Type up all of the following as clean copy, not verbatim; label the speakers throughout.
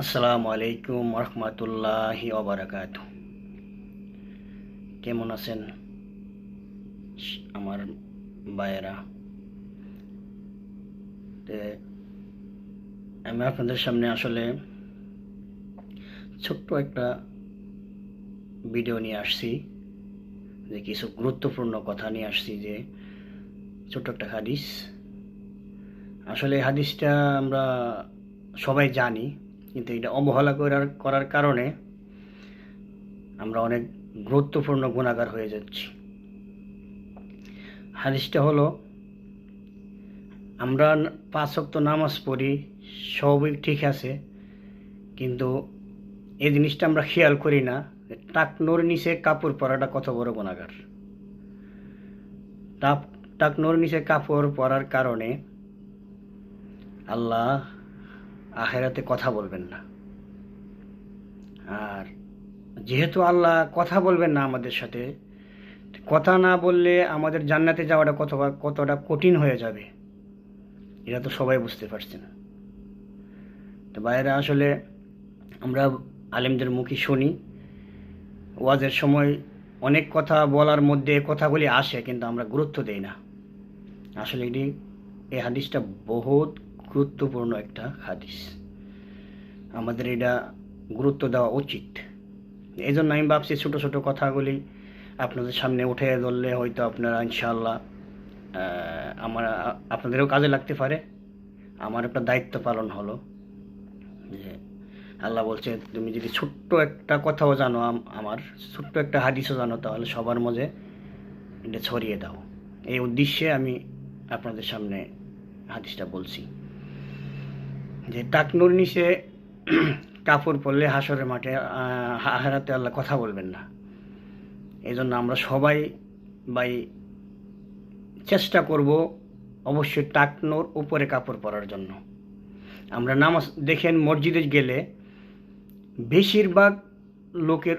Speaker 1: আসসালামু আলাইকুম রহমতুল্লাহি ওবারাকাতু। কেমন আছেন আমার ভাইয়েরা? আমি আপনাদের সামনে আসলে ছোট্ট একটা ভিডিও নিয়ে আসছি, যে কিছু গুরুত্বপূর্ণ কথা নিয়ে আসছি, যে ছোট্ট একটা হাদিস। আসলে হাদিসটা আমরা সবাই জানি, কিন্তু এটা অবহেলা করার কারণে আমরা অনেক গুরুত্বপূর্ণ গুনাহগার হয়ে যাচ্ছি। হাদিসটা হলো, আমরা 5 ওয়াক্ত নামাজ পড়ি, সবই ঠিক আছে, কিন্তু এই জিনিসটা আমরা খেয়াল করি না, টাকনোর নিচে কাপড় পরাটা কত বড় গুনাহগার। টাকনোর নিচে কাপড় পরার কারণে আল্লাহ আখেরাতে কথা বলবেন না। আর যেহেতু আল্লাহ কথা বলবেন না আমাদের সাথে, কথা না বললে আমাদের জান্নাতে যাওয়াটা কতটা কঠিন হয়ে যাবে, এটা তো সবাই বুঝতে পারছেন। তো বাইরে আসলে আমরা আলেমদের মুখে শুনি, ওয়াজের সময় অনেক কথা বলার মধ্যে কথাগুলি আসে, কিন্তু আমরা গুরুত্ব দেই না। আসলে এই হাদিসটা বহুত গুরুত্বপূর্ণ একটা হাদিস, আমাদের এটা গুরুত্ব দেওয়া উচিত। এই জন্য আমি ভাবছি ছোটো ছোটো কথাগুলি আপনাদের সামনে উঠে ধরলে হয়তো আপনারা ইনশাআল্লাহ আপনাদেরও কাজে লাগতে পারে। আমার একটা দায়িত্ব পালন হলো, যে আল্লাহ বলছে তুমি যদি ছোট্ট একটা কথাও জানো, আমার ছোট্ট একটা হাদিসও জানো, তাহলে সবার মাঝে এটা ছড়িয়ে দাও। এই উদ্দেশ্যে আমি আপনাদের সামনে হাদিসটা বলছি, যে টাকনুর নিচে কাপড় পরলে হাসরের মাঠে আখেরাতে আল্লাহ কথা বলবেন না। এই জন্য আমরা সবাই চেষ্টা করব অবশ্যই টাকনোর উপরে কাপড় পরার জন্য। আমরা নামাজ দেখেন, মসজিদে গেলে বেশিরভাগ লোকের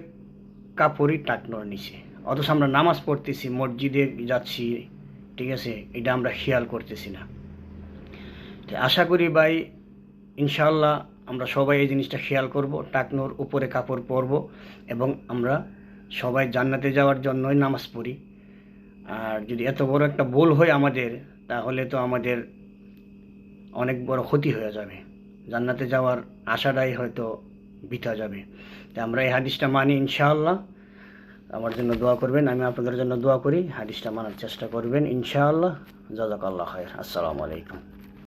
Speaker 1: কাপড়ই টাকনোর নিচে, অথচ আমরা নামাজ পড়তেছি, মসজিদে যাচ্ছি, ঠিক আছে, এটা আমরা খেয়াল করতেছি না। আশা করি ভাই, ইনশাআল্লাহ আমরা সবাই এই জিনিসটা খেয়াল করব, টাকনোর উপরে কাপড় পরব, এবং আমরা সবাই জান্নাতে যাওয়ার জন্যই নামাজ পড়ি। আর যদি এত বড় একটা ভুল হয় আমাদের, তাহলে তো আমাদের অনেক বড় ক্ষতি হয়ে যাবে, জান্নাতে যাওয়ার আশাটাই হয়তো বৃথা যাবে। তাই আমরা এই হাদিসটা মানি, ইনশাআল্লাহ। আমার জন্য দোয়া করবেন, আমি আপনাদের জন্য দোয়া করি, হাদিসটা মানার চেষ্টা করবেন ইনশাআল্লাহ। জাযাকাল্লাহ খায়র। আসসালামু আলাইকুম।